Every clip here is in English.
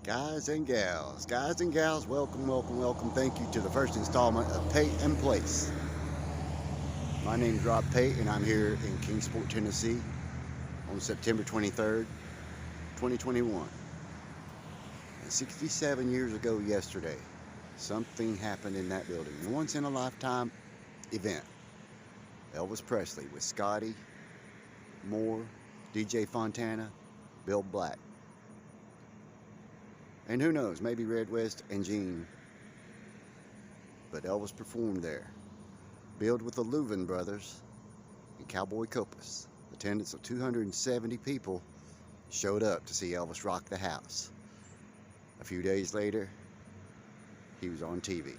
Guys and gals, welcome. Thank you to the first installment of PATE&PLACE. My name is Rob Pate, and I'm here in Kingsport, Tennessee on September 23rd, 2021. And 67 years ago yesterday, something happened in that building. A once-in-a-lifetime event. Elvis Presley with Scotty, Moore, DJ Fontana, Bill Black. And who knows, maybe Red West and Gene. But Elvis performed there. Billed with the Louvin brothers and Cowboy Copas. Attendance of 270 people showed up to see Elvis rock the house. A few days later, he was on TV.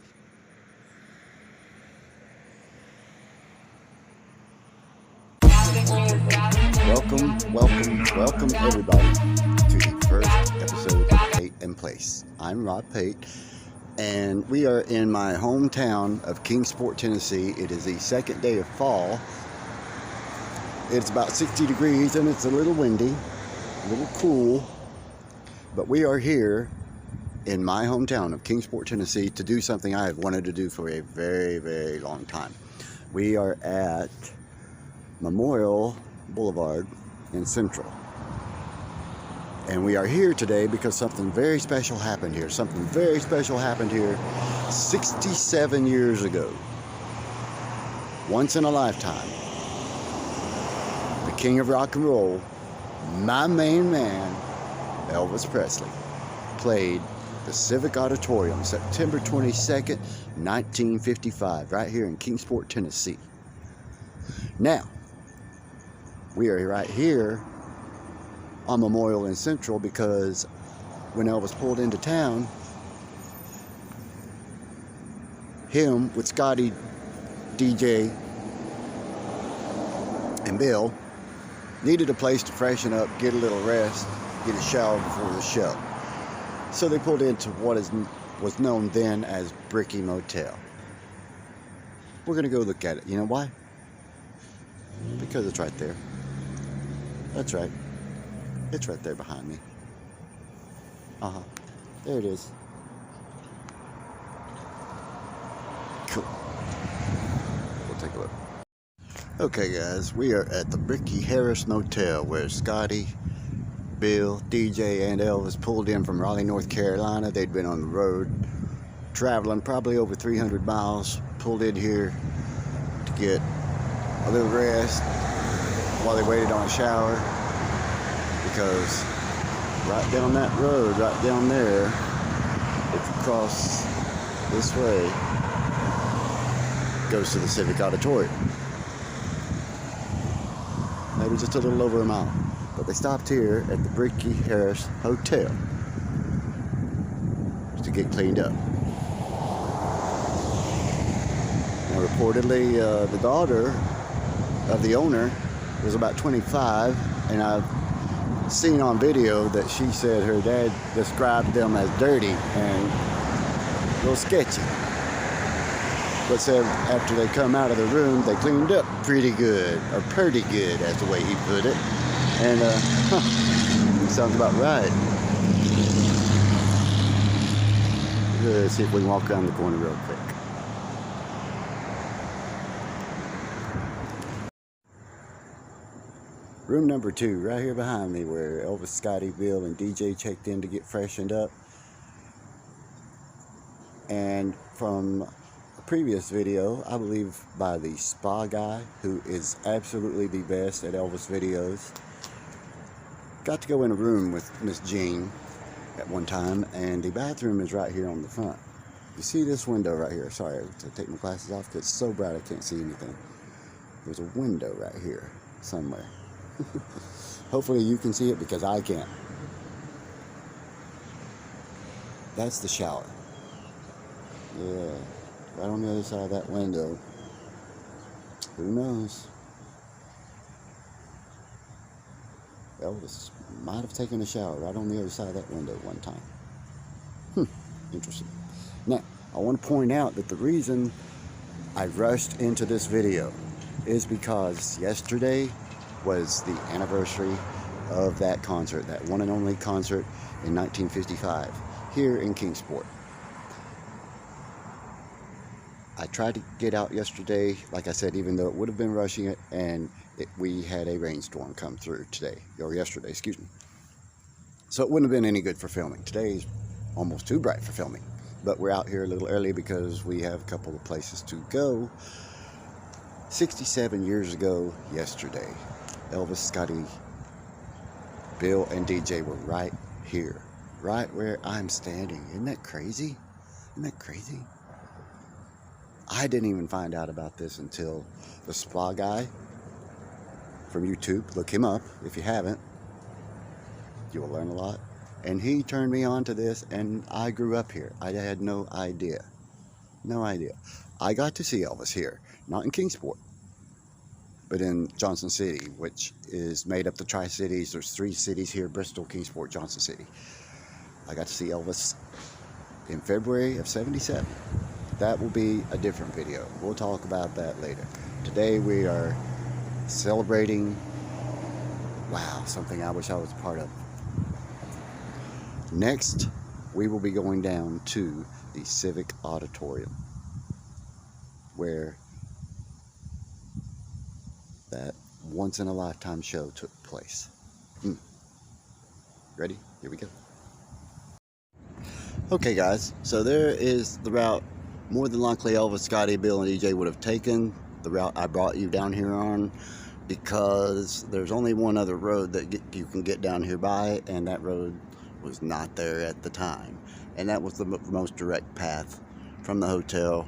Welcome everybody to the first episode of PATE&PLACE. I'm Rob Pate, and we are in my hometown of Kingsport, Tennessee. It is the second day of fall. It's about 60 degrees and it's a little windy, a little cool, but we are here in my hometown of Kingsport, Tennessee to do something I have wanted to do for a very, very long time. We are at Memorial Boulevard in Central. And we are here today because something very special happened here. 67 years ago. Once in a lifetime. The king of rock and roll, my main man, Elvis Presley, played the Civic Auditorium September 22nd, 1955, right here in Kingsport, Tennessee. Now, we are right here on Memorial in Central because when Elvis pulled into town, him with Scotty, DJ, and Bill needed a place to freshen up, get a little rest, get a shower before the show. So they pulled into what was known then as Bricky Motel. We're going to go look at it. You know why? Because it's right there. That's right. It's right there behind me. There it is. Cool. We'll take a look. Okay, guys, we are at the Bricky Harris Motel where Scotty, Bill, DJ, and Elvis pulled in from Raleigh, North Carolina. They'd been on the road, traveling probably over 300 miles. Pulled in here to get a little rest while they waited on a shower, because right down that road, right down there, if you cross this way, goes to the Civic Auditorium. Maybe just a little over a mile. But they stopped here at the Bricky Harris Hotel to get cleaned up. Now, reportedly, the daughter of the owner was about 25, and I've seen on video that she said her dad described them as dirty and a little sketchy, but said after they come out of the room they cleaned up pretty good, or pretty good, that's the way he put it. And sounds about right. Let's see if we can walk around the corner real quick. Room number 2, right here behind me, where Elvis, Scotty, Bill, and DJ checked in to get freshened up. And from a previous video, I believe by the spa guy, who is absolutely the best at Elvis videos, got to go in a room with Miss Jean at one time, and the bathroom is right here on the front. You see this window right here? Sorry, I have to take my glasses off because it's so bright I can't see anything. There's a window right here somewhere. Hopefully you can see it because I can't. That's the shower. Yeah, right on the other side of that window. Who knows? Elvis might have taken a shower right on the other side of that window one time. Interesting. Now, I want to point out that the reason I rushed into this video is because yesterday was the anniversary of that concert, that one and only concert in 1955 here in Kingsport. I tried to get out yesterday, like I said, even though it would have been rushing it, and we had a rainstorm come through today, or yesterday, excuse me. So it wouldn't have been any good for filming. Today's almost too bright for filming, but we're out here a little early because we have a couple of places to go. 67 years ago yesterday, Elvis, Scotty, Bill, and DJ were right here, right where I'm standing. Isn't that crazy? Isn't that crazy? I didn't even find out about this until the spa guy from YouTube, look him up if you haven't, you will learn a lot. And he turned me on to this, and I grew up here. I had no idea. No idea. I got to see Elvis here, not in Kingsport, but in Johnson City, which is made up the Tri-Cities. There's 3 cities here: Bristol, Kingsport, Johnson City. I got to see Elvis in February of '77. That will be a different video. We'll talk about that later. Today we are celebrating, wow, something I wish I was a part of. Next, we will be going down to the Civic Auditorium, where that once-in-a-lifetime show took place. Ready? Here we go. Okay, guys, so there is the route more than likely Elvis, Scotty, Bill, and DJ would have taken, the route I brought you down here on, because there's only one other road that you can get down here by, and that road was not there at the time. And that was the most direct path from the hotel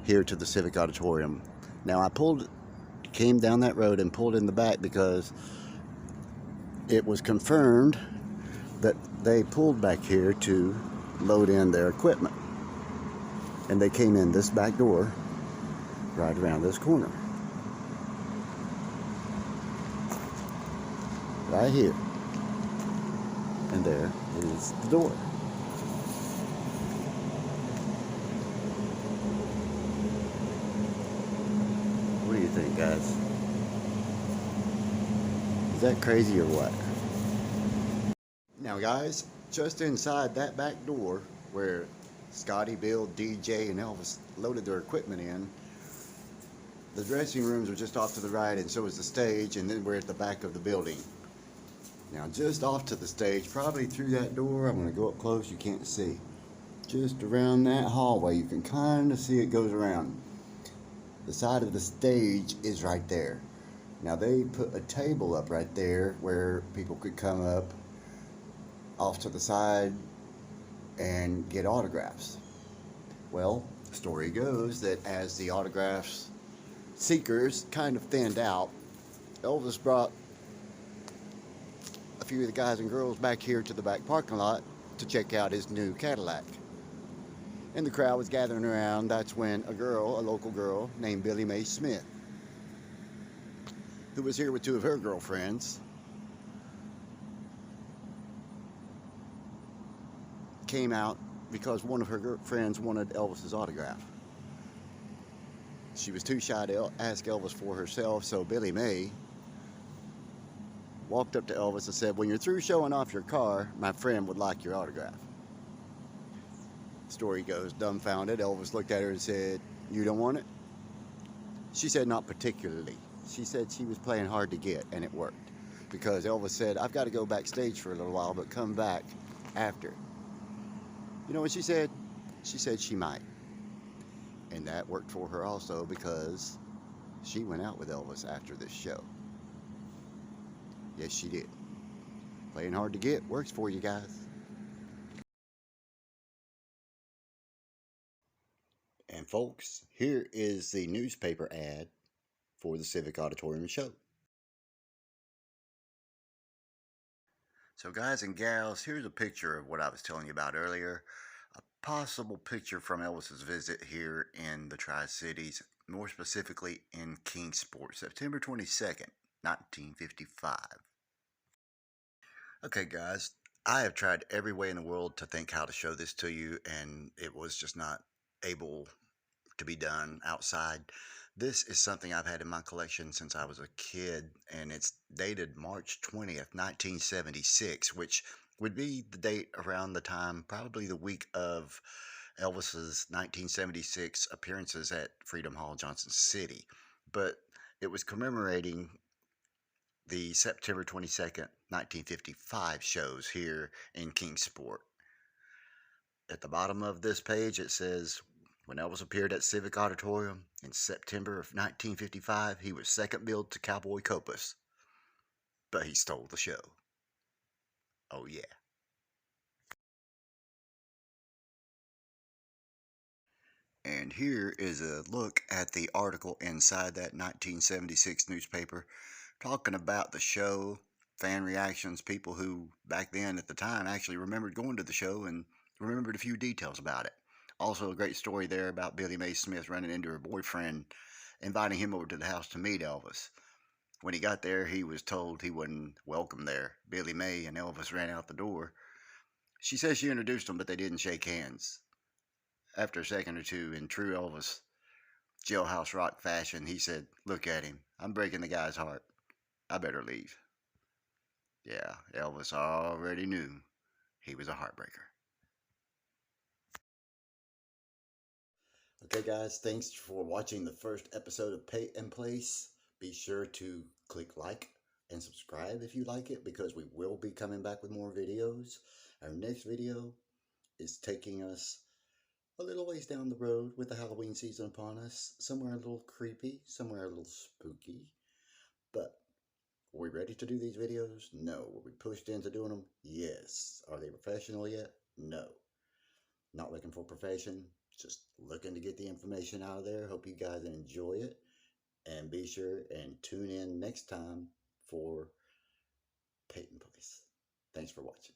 here to the Civic Auditorium. Now I came down that road and pulled in the back because it was confirmed that they pulled back here to load in their equipment. And they came in this back door right around this corner. Right here. And there is the door. What do you think, guys? Is that crazy or what? Now, guys, just inside that back door where Scotty, Bill, DJ, and Elvis loaded their equipment in, the dressing rooms are just off to the right, and so is the stage, and then we're at the back of the building. Now, just off to the stage, probably through that door, I'm going to go up close, you can't see. Just around that hallway, you can kind of see it goes around. The side of the stage is right there. Now, they put a table up right there where people could come up off to the side and get autographs. Well, the story goes that as the autographs seekers kind of thinned out, Elvis brought a few of the guys and girls back here to the back parking lot to check out his new Cadillac. And the crowd was gathering around. That's when a local girl named Billie Mae Smith, who was here with 2 of her girlfriends, came out because one of her friends wanted Elvis's autograph. She was too shy to ask Elvis for herself, so Billie Mae walked up to Elvis and said, "When you're through showing off your car, my friend would like your autograph." Story goes, dumbfounded, Elvis looked at her and said, "You don't want it?" She said, "Not particularly." She said she was playing hard to get, and it worked. Because Elvis said, "I've got to go backstage for a little while, but come back after." You know what she said? She said she might. And that worked for her also, because she went out with Elvis after this show. Yes, she did. Playing hard to get works for you guys. And folks, here is the newspaper ad for the Civic Auditorium show. So guys and gals, here's a picture of what I was telling you about earlier. A possible picture from Elvis's visit here in the Tri-Cities, more specifically in Kingsport, September 22nd, 1955. Okay guys, I have tried every way in the world to think how to show this to you, and it was just not able to be done outside. This is something I've had in my collection since I was a kid, and it's dated March 20th, 1976, which would be the date around the time, probably the week of Elvis's 1976 appearances at Freedom Hall, Johnson City. But it was commemorating the September 22nd, 1955 shows here in Kingsport. At the bottom of this page, it says, when Elvis appeared at Civic Auditorium in September of 1955, he was second billed to Cowboy Copas, but he stole the show. Oh, yeah. And here is a look at the article inside that 1976 newspaper talking about the show, fan reactions, people who back then at the time actually remembered going to the show and remembered a few details about it. Also, a great story there about Billy Mae Smith running into her boyfriend, inviting him over to the house to meet Elvis. When he got there, he was told he wasn't welcome there. Billy Mae and Elvis ran out the door. She says she introduced him, but they didn't shake hands. After a second or two, in true Elvis jailhouse rock fashion, he said, "Look at him. I'm breaking the guy's heart. I better leave." Yeah, Elvis already knew he was a heartbreaker. Okay, guys, thanks for watching the first episode of Pay and Place. Be sure to click like and subscribe if you like it, because we will be coming back with more videos. Our next video is taking us a little ways down the road with the Halloween season upon us. Somewhere a little creepy, somewhere a little spooky. But are we ready to do these videos? No. Were we pushed into doing them? Yes. Are they professional yet? No. Not looking for perfection, just looking to get the information out of there. Hope you guys enjoy it, and be sure and tune in next time for Peyton Place. Thanks for watching.